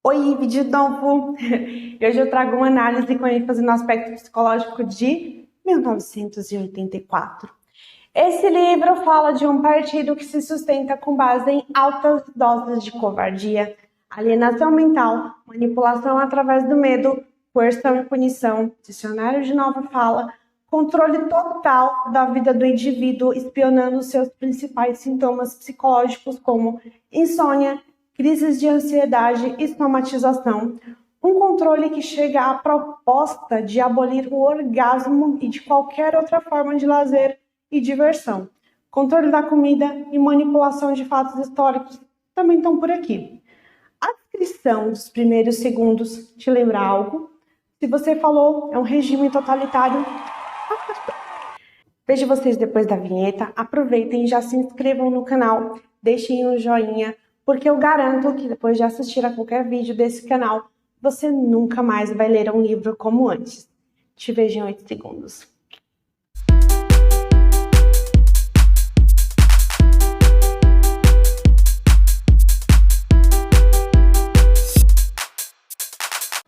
Oi, vídeo novo! E hoje eu trago uma análise com ênfase no aspecto psicológico de 1984. Esse livro fala de um partido que se sustenta com base em altas doses de covardia, alienação mental, manipulação através do medo, coerção e punição, dicionário de nova fala, controle total da vida do indivíduo, espionando seus principais sintomas psicológicos como insônia, crises de ansiedade e somatização, um controle que chega à proposta de abolir o orgasmo e de qualquer outra forma de lazer e diversão. Controle da comida e manipulação de fatos históricos também estão por aqui. A descrição dos primeiros segundos te lembra algo? Se você falou, é um regime totalitário. Vejo vocês depois da vinheta, aproveitem e já se inscrevam no canal, deixem um joinha, porque eu garanto que depois de assistir a qualquer vídeo desse canal, você nunca mais vai ler um livro como antes. Te vejo em 8 segundos.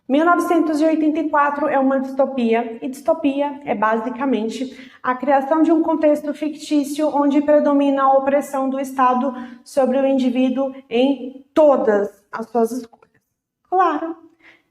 « 1984 é uma distopia, e distopia é basicamente a criação de um contexto fictício onde predomina a opressão do Estado sobre o indivíduo em todas as suas escolhas. Claro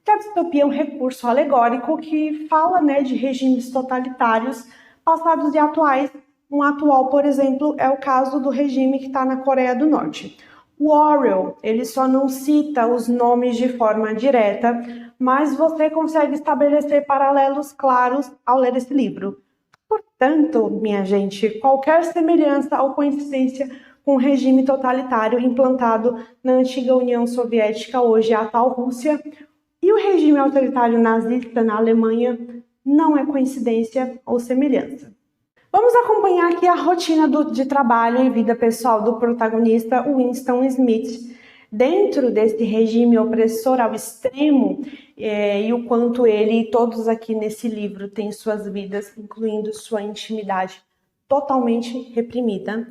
que a distopia é um recurso alegórico que fala, de regimes totalitários passados e atuais. Um atual, por exemplo, é o caso do regime que está na Coreia do Norte. O Orwell, ele só não cita os nomes de forma direta, mas você consegue estabelecer paralelos claros ao ler esse livro. Portanto, minha gente, qualquer semelhança ou coincidência com o regime totalitário implantado na antiga União Soviética, hoje a atual Rússia, e o regime autoritário nazista na Alemanha não é coincidência ou semelhança. Vamos acompanhar aqui a rotina de trabalho e vida pessoal do protagonista Winston Smith, dentro desse regime opressor ao extremo, e o quanto ele e todos aqui nesse livro têm suas vidas, incluindo sua intimidade, totalmente reprimida,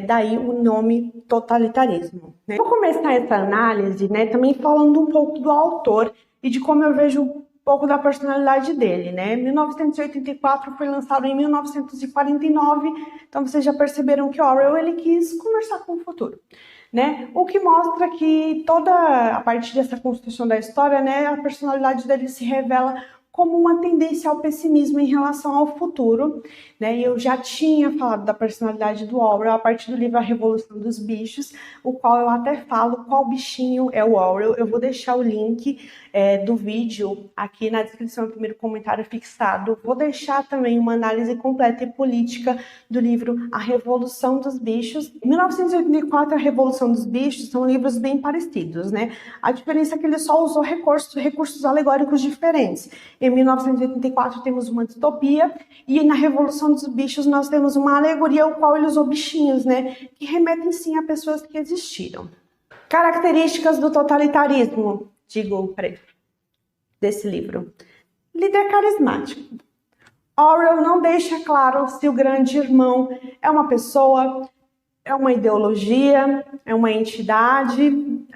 daí o nome totalitarismo. Vou começar essa análise, também falando um pouco do autor e de como eu vejo um pouco da personalidade dele, 1984 foi lançado em 1949, então vocês já perceberam que Orwell ele quis conversar com o futuro, O que mostra que a partir dessa construção da história, a personalidade dele se revela como uma tendência ao pessimismo em relação ao futuro, E eu já tinha falado da personalidade do Orwell a partir do livro A Revolução dos Bichos, o qual eu até falo qual bichinho é o Orwell. Eu vou deixar o link do vídeo aqui na descrição, no primeiro comentário fixado. Vou deixar também uma análise completa e política do livro A Revolução dos Bichos. 1984 e A Revolução dos Bichos são livros bem parecidos, A diferença é que ele só usou recursos alegóricos diferentes. Em 1984 temos uma distopia e na Revolução dos Bichos nós temos uma alegoria ao qual ele usou bichinhos, que remetem sim a pessoas que existiram. Características do totalitarismo, desse livro. Líder carismático. Orwell não deixa claro se o grande irmão é uma pessoa, é uma ideologia, é uma entidade,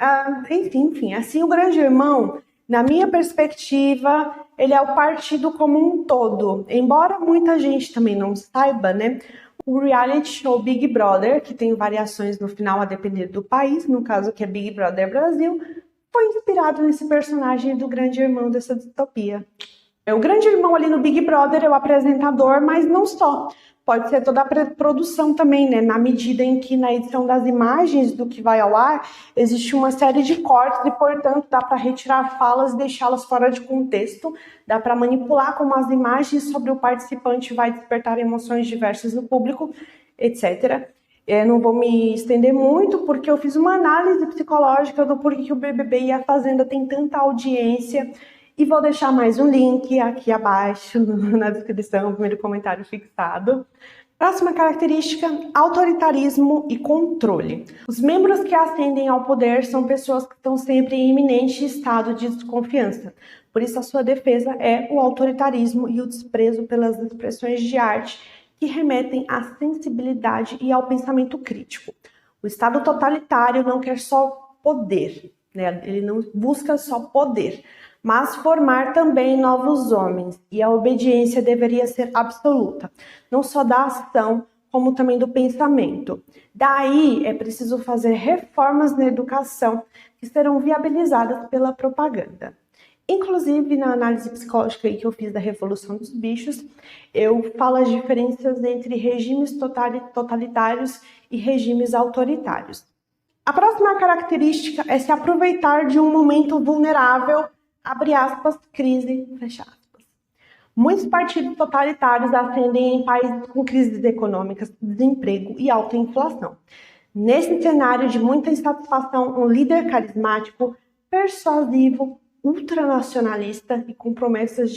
enfim. Assim, o grande irmão, na minha perspectiva, ele é o partido como um todo. Embora muita gente também não saiba, o reality show Big Brother, que tem variações no final a depender do país, no caso que é Big Brother Brasil, foi inspirado nesse personagem do grande irmão dessa distopia. O grande irmão ali no Big Brother é o apresentador, mas não só. Pode ser toda a produção também, na medida em que na edição das imagens do que vai ao ar, existe uma série de cortes e, portanto, dá para retirar falas e deixá-las fora de contexto, dá para manipular como as imagens sobre o participante vai despertar emoções diversas no público, etc. Não vou me estender muito, porque eu fiz uma análise psicológica do porquê que o BBB e a Fazenda tem tanta audiência, e vou deixar mais um link aqui abaixo na descrição, no primeiro comentário fixado. Próxima característica, autoritarismo e controle. Os membros que ascendem ao poder são pessoas que estão sempre em iminente estado de desconfiança. Por isso a sua defesa é o autoritarismo e o desprezo pelas expressões de arte que remetem à sensibilidade e ao pensamento crítico. O Estado totalitário não quer só poder, né? Ele não busca só poder, mas formar também novos homens. E a obediência deveria ser absoluta, não só da ação, como também do pensamento. Daí é preciso fazer reformas na educação que serão viabilizadas pela propaganda. Inclusive, na análise psicológica que eu fiz da Revolução dos Bichos, eu falo as diferenças entre regimes totalitários e regimes autoritários. A próxima característica é se aproveitar de um momento vulnerável, abre aspas, crise, fecha aspas. Muitos partidos totalitários ascendem em países com crises econômicas, desemprego e alta inflação. Nesse cenário de muita insatisfação, um líder carismático, persuasivo, ultranacionalista e com promessas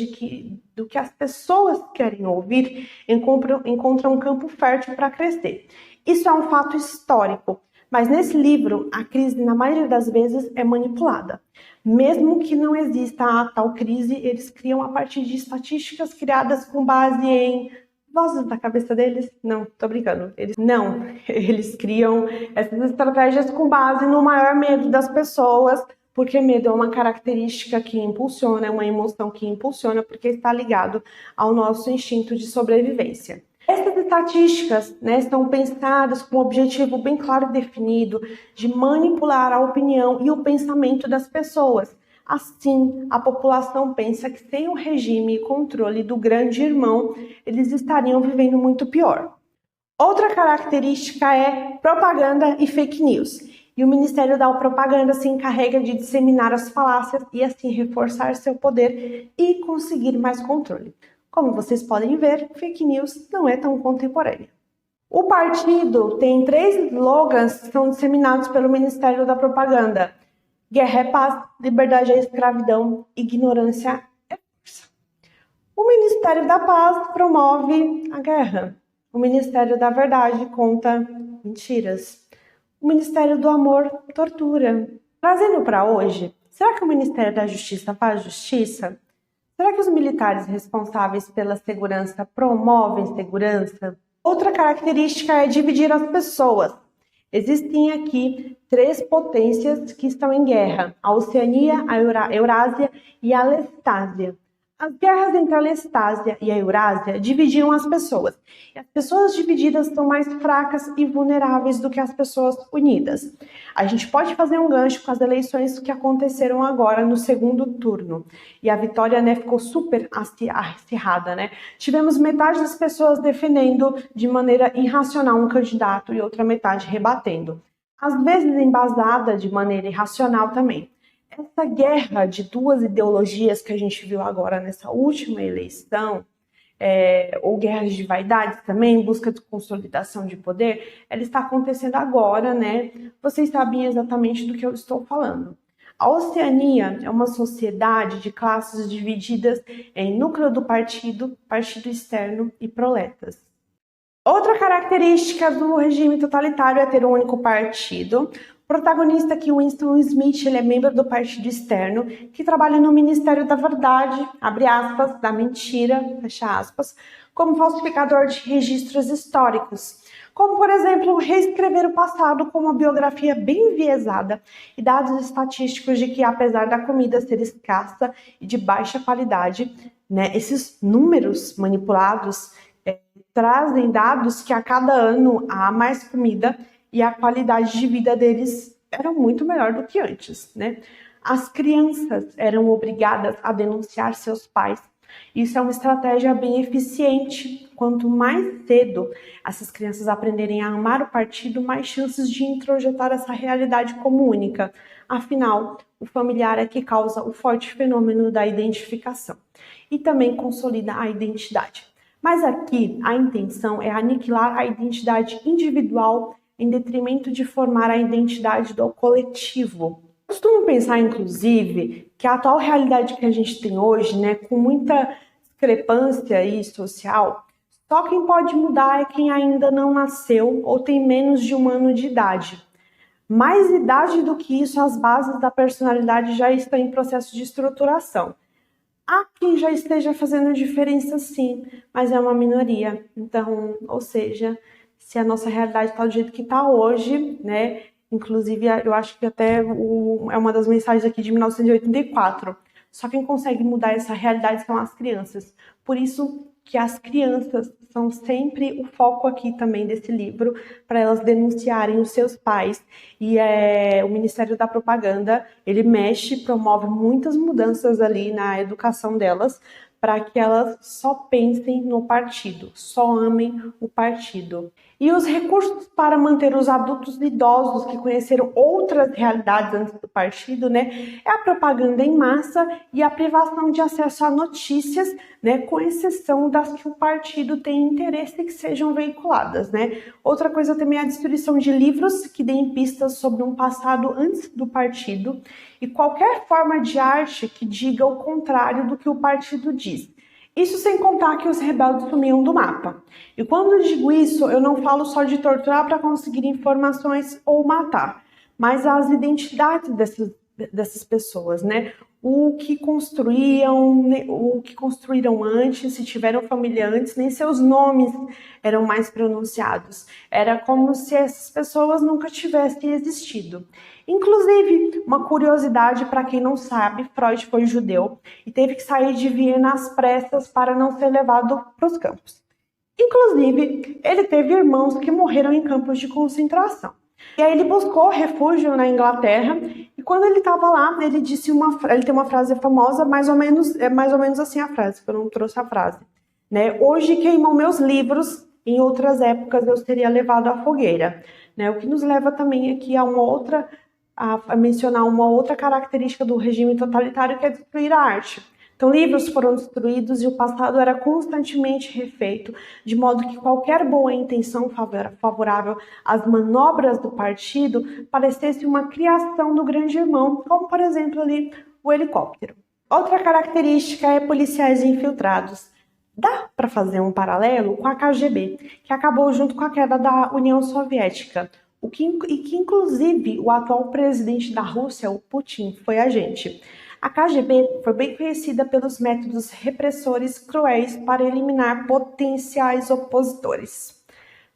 do que as pessoas querem ouvir, encontra um campo fértil para crescer. Isso é um fato histórico, mas nesse livro a crise, na maioria das vezes, é manipulada. Mesmo que não exista a tal crise, eles criam a partir de estatísticas criadas com base em vozes da cabeça deles? Não, tô brincando. Eles criam essas estratégias com base no maior medo das pessoas, porque medo é uma característica que impulsiona, é uma emoção que impulsiona, porque está ligado ao nosso instinto de sobrevivência. Essas estatísticas, né, estão pensadas com um objetivo bem claro e definido de manipular a opinião e o pensamento das pessoas. Assim, a população pensa que sem o regime e controle do grande irmão, eles estariam vivendo muito pior. Outra característica é propaganda e fake news. E o Ministério da Propaganda se encarrega de disseminar as falácias e assim reforçar seu poder e conseguir mais controle. Como vocês podem ver, fake news não é tão contemporânea. O partido tem 3 slogans que são disseminados pelo Ministério da Propaganda: guerra é paz, liberdade é escravidão, ignorância é força. O Ministério da Paz promove a guerra. O Ministério da Verdade conta mentiras. O Ministério do Amor tortura. Trazendo para hoje, será que o Ministério da Justiça faz justiça? Será que os militares responsáveis pela segurança promovem segurança? Outra característica é dividir as pessoas. Existem aqui 3 potências que estão em guerra: a Oceania, a Eurásia e a Lestásia. As guerras entre a Lestásia e a Eurásia dividiam as pessoas. E as pessoas divididas são mais fracas e vulneráveis do que as pessoas unidas. A gente pode fazer um gancho com as eleições que aconteceram agora no segundo turno. E a vitória, né, ficou super acirrada, né? Tivemos metade das pessoas defendendo de maneira irracional um candidato e outra metade rebatendo. Às vezes embasada de maneira irracional também. Essa guerra de 2 ideologias que a gente viu agora nessa última eleição, ou guerras de vaidades também, em busca de consolidação de poder, ela está acontecendo agora, né? Vocês sabem exatamente do que eu estou falando. A Oceania é uma sociedade de classes divididas em núcleo do partido, partido externo e proletas. Outra característica do regime totalitário é ter um único partido. O protagonista aqui, Winston Smith, ele é membro do partido externo, que trabalha no Ministério da Verdade, abre aspas, da mentira, fecha aspas, como falsificador de registros históricos. Como, por exemplo, reescrever o passado com uma biografia bem enviesada e dados estatísticos de que, apesar da comida ser escassa e de baixa qualidade, né, esses números manipulados trazem dados que a cada ano há mais comida e a qualidade de vida deles era muito melhor do que antes, né? As crianças eram obrigadas a denunciar seus pais. Isso é uma estratégia bem eficiente. Quanto mais cedo essas crianças aprenderem a amar o partido, mais chances de introjetar essa realidade como única. Afinal, o familiar é que causa o forte fenômeno da identificação e também consolida a identidade. Mas aqui a intenção é aniquilar a identidade individual em detrimento de formar a identidade do coletivo. Costumo pensar, inclusive, que a atual realidade que a gente tem hoje, né, com muita discrepância aí social, só quem pode mudar é quem ainda não nasceu ou tem menos de 1 ano de idade. Mais idade do que isso, as bases da personalidade já estão em processo de estruturação. Há quem já esteja fazendo diferença sim, mas é uma minoria. Então, ou seja, se a nossa realidade está do jeito que está hoje, né, Inclusive, eu acho que até é uma das mensagens aqui de 1984. Só quem consegue mudar essa realidade são as crianças. Por isso que as crianças são sempre o foco aqui também desse livro, para elas denunciarem os seus pais. E o Ministério da Propaganda, ele mexe, promove muitas mudanças ali na educação delas, para que elas só pensem no partido, só amem o partido. E os recursos para manter os adultos e idosos que conheceram outras realidades antes do partido, né, é a propaganda em massa e a privação de acesso a notícias, né, com exceção das que o partido tem interesse que sejam veiculadas, né. Outra coisa também é a destruição de livros que deem pistas sobre um passado antes do partido e qualquer forma de arte que diga o contrário do que o partido diz. Isso sem contar que os rebeldes sumiam do mapa. E quando eu digo isso, eu não falo só de torturar para conseguir informações ou matar, mas as identidades dessas pessoas, né? O que construíram antes, se tiveram família antes, nem seus nomes eram mais pronunciados. Era como se essas pessoas nunca tivessem existido. Inclusive, uma curiosidade para quem não sabe, Freud foi judeu e teve que sair de Viena às pressas para não ser levado para os campos. Inclusive, ele teve irmãos que morreram em campos de concentração. E aí ele buscou refúgio na Inglaterra e quando ele estava lá, ele tem uma frase famosa, mais ou menos assim a frase, que eu não trouxe a frase, né? Hoje queimam meus livros, em outras épocas eu seria levado à fogueira, né? O que nos leva também aqui a mencionar uma outra característica do regime totalitário, que é destruir a arte. Então, livros foram destruídos e o passado era constantemente refeito, de modo que qualquer boa intenção favorável às manobras do partido parecesse uma criação do grande irmão, como, por exemplo, ali o helicóptero. Outra característica é policiais infiltrados. Dá para fazer um paralelo com a KGB, que acabou junto com a queda da União Soviética, e que inclusive o atual presidente da Rússia, o Putin, foi agente. A KGB foi bem conhecida pelos métodos repressores cruéis para eliminar potenciais opositores.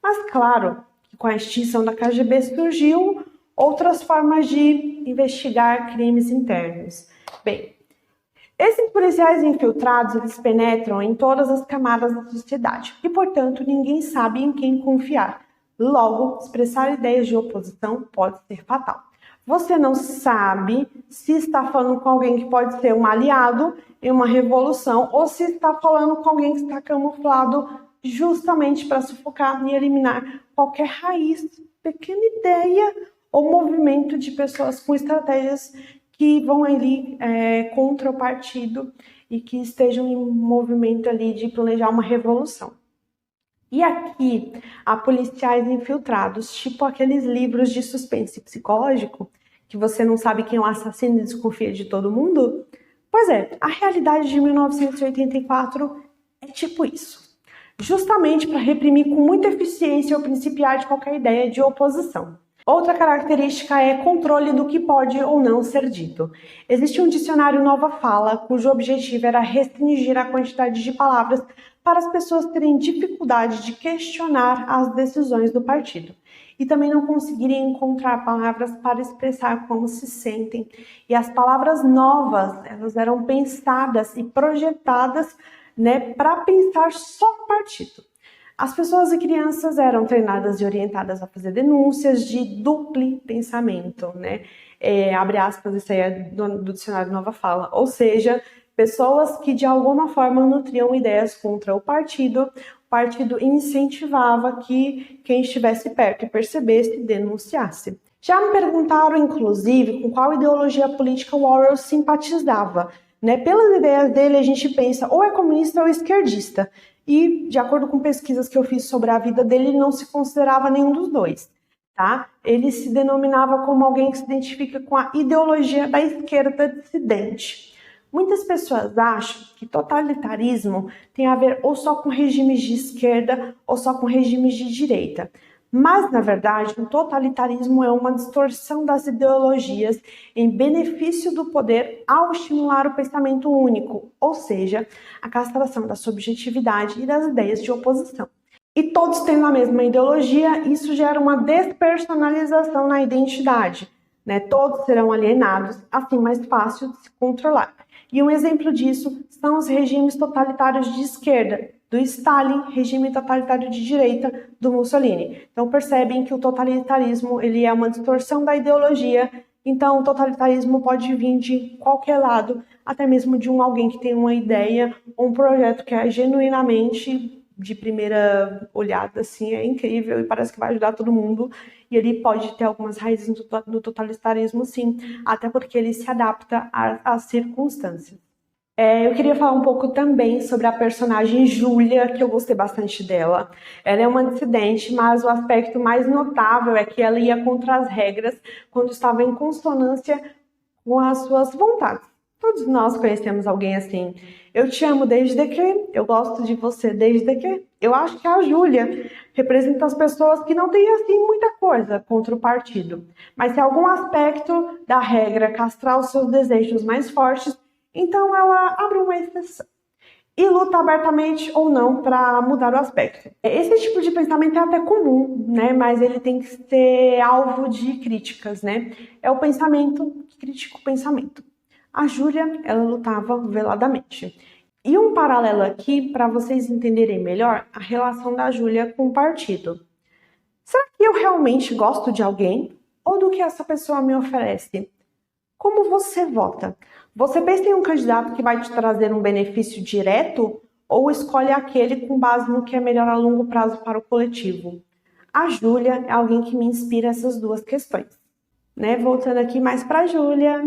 Mas claro que com a extinção da KGB surgiu outras formas de investigar crimes internos. Bem, esses policiais infiltrados, eles penetram em todas as camadas da sociedade e, portanto, ninguém sabe em quem confiar. Logo, expressar ideias de oposição pode ser fatal. Você não sabe se está falando com alguém que pode ser um aliado em uma revolução ou se está falando com alguém que está camuflado justamente para sufocar e eliminar qualquer raiz, pequena ideia ou movimento de pessoas com estratégias que vão ali contra o partido e que estejam em movimento ali de planejar uma revolução. E aqui, há policiais infiltrados, tipo aqueles livros de suspense psicológico, que você não sabe quem é o assassino e desconfia de todo mundo? Pois é, a realidade de 1984 é tipo isso. Justamente para reprimir com muita eficiência ou principiar de qualquer ideia de oposição. Outra característica é controle do que pode ou não ser dito. Existe um dicionário Nova Fala, cujo objetivo era restringir a quantidade de palavras para as pessoas terem dificuldade de questionar as decisões do partido e também não conseguirem encontrar palavras para expressar como se sentem. E as palavras novas, elas eram pensadas e projetadas, né, para pensar só no partido. As pessoas e crianças eram treinadas e orientadas a fazer denúncias de duplo pensamento, né? Abre aspas, isso aí é do dicionário Nova Fala, ou seja, pessoas que de alguma forma nutriam ideias contra o partido incentivava que quem estivesse perto e percebesse, denunciasse. Já me perguntaram, inclusive, com qual ideologia política o Orwell simpatizava. Né? Pelas ideias dele, a gente pensa ou é comunista ou esquerdista. E, de acordo com pesquisas que eu fiz sobre a vida dele, ele não se considerava nenhum dos dois. Tá? Ele se denominava como alguém que se identifica com a ideologia da esquerda dissidente. Muitas pessoas acham que totalitarismo tem a ver ou só com regimes de esquerda ou só com regimes de direita. Mas, na verdade, o totalitarismo é uma distorção das ideologias em benefício do poder ao estimular o pensamento único, ou seja, a castração da subjetividade e das ideias de oposição. e todos tendo a mesma ideologia, isso gera uma despersonalização na identidade, né? Todos serão alienados, assim mais fácil de se controlar. E um exemplo disso são os regimes totalitários de esquerda, do Stalin, regime totalitário de direita do Mussolini. Então percebem que o totalitarismo ele é uma distorção da ideologia. Então o totalitarismo pode vir de qualquer lado, até mesmo de alguém que tem uma ideia ou um projeto que é genuinamente de primeira olhada, assim, é incrível e parece que vai ajudar todo mundo. E ele pode ter algumas raízes no totalitarismo, sim, até porque ele se adapta às circunstâncias. Eu queria falar um pouco também sobre a personagem Júlia, que eu gostei bastante dela. Ela é uma dissidente, mas o aspecto mais notável é que ela ia contra as regras quando estava em consonância com as suas vontades. Todos nós conhecemos alguém assim. Eu te amo desde que, eu gosto de você desde que. Eu acho que a Júlia representa as pessoas que não têm assim muita coisa contra o partido. Mas se algum aspecto da regra castrar os seus desejos mais fortes, então ela abre uma exceção e luta abertamente ou não para mudar o aspecto. Esse tipo de pensamento é até comum, né? Mas ele tem que ser alvo de críticas, né? É o pensamento que critica o pensamento. A Júlia, ela lutava veladamente. E um paralelo aqui, para vocês entenderem melhor, a relação da Júlia com o partido. Será que eu realmente gosto de alguém? Ou do que essa pessoa me oferece? Como você vota? Você pensa em um candidato que vai te trazer um benefício direto ou escolhe aquele com base no que é melhor a longo prazo para o coletivo? A Júlia é alguém que me inspira essas duas questões. Né? Voltando aqui mais para a Júlia,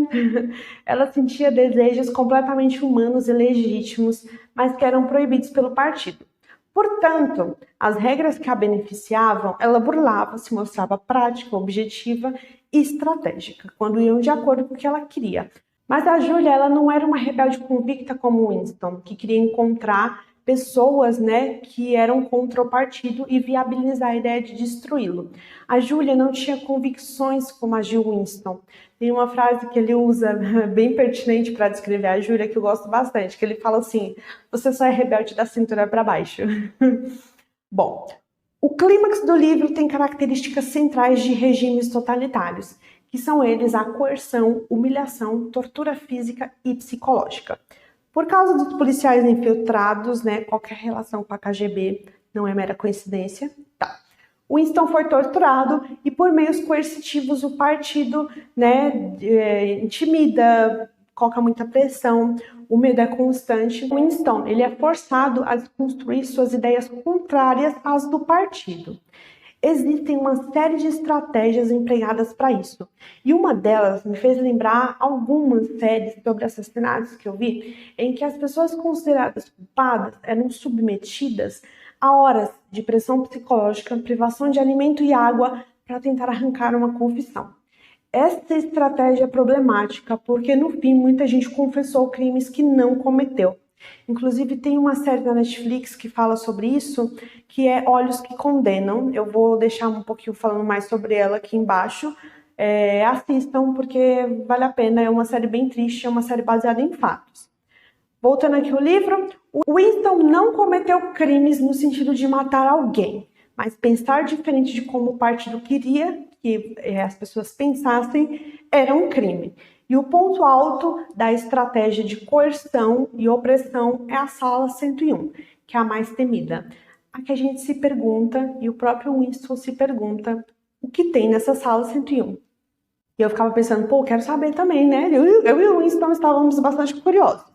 ela sentia desejos completamente humanos e legítimos, mas que eram proibidos pelo partido. Portanto, as regras que a beneficiavam, ela burlava, se mostrava prática, objetiva e estratégica, quando iam de acordo com o que ela queria. Mas a Júlia, ela não era uma rebelde convicta como Winston, que queria encontrar pessoas, né, que eram contra o partido e viabilizar a ideia de destruí-lo. A Júlia não tinha convicções como a de Winston. Tem uma frase que ele usa bem pertinente para descrever a Júlia que eu gosto bastante, que ele fala assim: você só é rebelde da cintura para baixo. Bom, o clímax do livro tem características centrais de regimes totalitários, que são eles a coerção, humilhação, tortura física e psicológica. Por causa dos policiais infiltrados, né, qualquer relação com a KGB não é mera coincidência. Tá. Winston foi torturado e por meios coercitivos o partido, né, intimida, coloca muita pressão, o medo é constante. Winston, ele é forçado a desconstruir suas ideias contrárias às do partido. Existem uma série de estratégias empregadas para isso. E uma delas me fez lembrar algumas séries sobre assassinatos que eu vi, em que as pessoas consideradas culpadas eram submetidas a horas de pressão psicológica, privação de alimento e água para tentar arrancar uma confissão. Essa estratégia é problemática porque, no fim, muita gente confessou crimes que não cometeu. Inclusive, tem uma série da Netflix que fala sobre isso, que é Olhos que Condenam. Eu vou deixar um pouquinho falando mais sobre ela aqui embaixo. Assistam, porque vale a pena. É uma série bem triste, é uma série baseada em fatos. Voltando aqui ao livro, o Winston não cometeu crimes no sentido de matar alguém, mas pensar diferente de como o partido queria que as pessoas pensassem era um crime. E o ponto alto da estratégia de coerção e opressão é a Sala 101, que é a mais temida. A que a gente se pergunta, e o próprio Winston se pergunta, o que tem nessa Sala 101? E eu ficava pensando, quero saber também, né? Eu e o Winston estávamos bastante curiosos.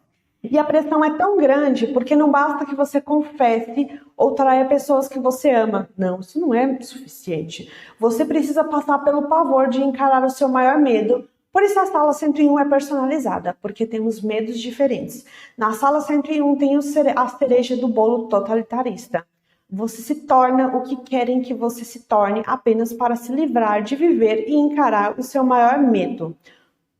E a pressão é tão grande porque não basta que você confesse ou traia pessoas que você ama. Não, isso não é suficiente. Você precisa passar pelo pavor de encarar o seu maior medo. Por isso a sala 101 é personalizada, porque temos medos diferentes. Na sala 101 tem a cereja do bolo totalitarista. Você se torna o que querem que você se torne apenas para se livrar de viver e encarar o seu maior medo.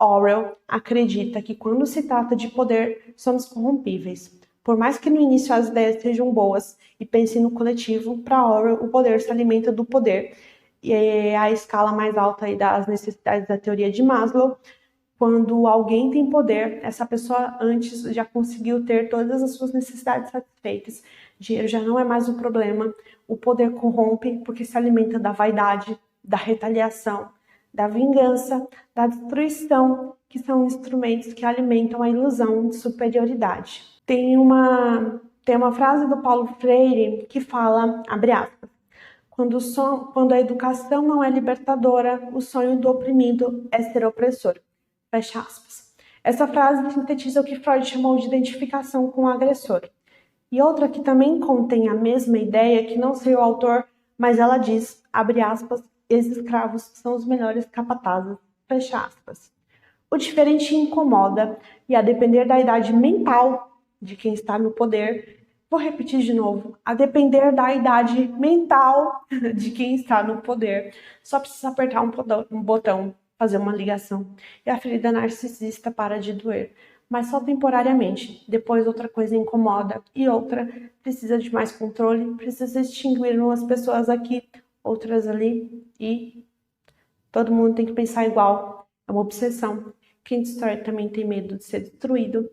Orwell acredita que quando se trata de poder, somos corrompíveis. Por mais que no início as ideias sejam boas e pense no coletivo, para Orwell o poder se alimenta do poder. E a escala mais alta aí das necessidades da teoria de Maslow Quando alguém tem poder, essa pessoa antes já conseguiu ter todas as suas necessidades satisfeitas. Dinheiro já não é mais um problema. O poder corrompe porque se alimenta da vaidade, da retaliação, da vingança, da destruição, que são instrumentos que alimentam a ilusão de superioridade. Tem uma frase do Paulo Freire que fala, abre aspas, quando a educação não é libertadora, o sonho do oprimido é ser opressor. Fecha aspas. Essa frase sintetiza o que Freud chamou de identificação com o agressor. E outra que também contém a mesma ideia, que não sei o autor, mas ela diz, abre aspas, ex-escravos são os melhores capatazes, fecha aspas. O diferente incomoda, e a depender da idade mental de quem está no poder, vou repetir de novo, a depender da idade mental de quem está no poder, só precisa apertar um botão, fazer uma ligação, e a ferida narcisista para de doer. Mas só temporariamente, depois outra coisa incomoda, e outra precisa de mais controle, precisa extinguir umas pessoas aqui, outras ali, e todo mundo tem que pensar igual, é uma obsessão. Quem destrói também tem medo de ser destruído.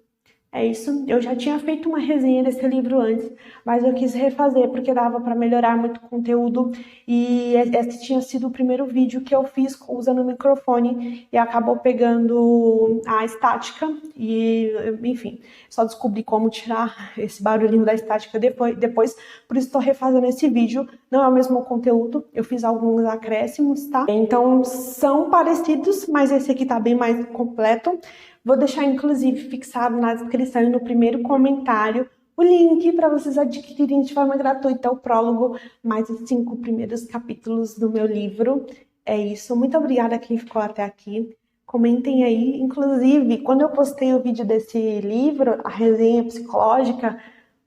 É isso, eu já tinha feito uma resenha desse livro antes, mas eu quis refazer porque dava para melhorar muito o conteúdo e esse tinha sido o primeiro vídeo que eu fiz usando o microfone e acabou pegando a estática e, enfim, só descobri como tirar esse barulhinho da estática depois, por isso estou refazendo esse vídeo. Não é o mesmo conteúdo, eu fiz alguns acréscimos, tá? Então são parecidos, mas esse aqui tá bem mais completo. Vou deixar, inclusive, fixado na descrição e no primeiro comentário o link para vocês adquirirem de forma gratuita o prólogo, mais os 5 primeiros capítulos do meu livro. É isso. Muito obrigada a quem ficou até aqui. Comentem aí. Inclusive, quando eu postei o vídeo desse livro, a resenha psicológica,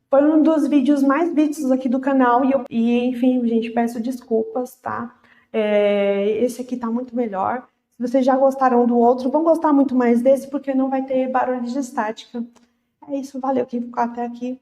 foi um dos vídeos mais vistos aqui do canal. Enfim, gente, peço desculpas, tá? Esse aqui tá muito melhor. Se vocês já gostaram do outro, vão gostar muito mais desse, porque não vai ter barulho de estática. É isso, valeu quem ficou até aqui.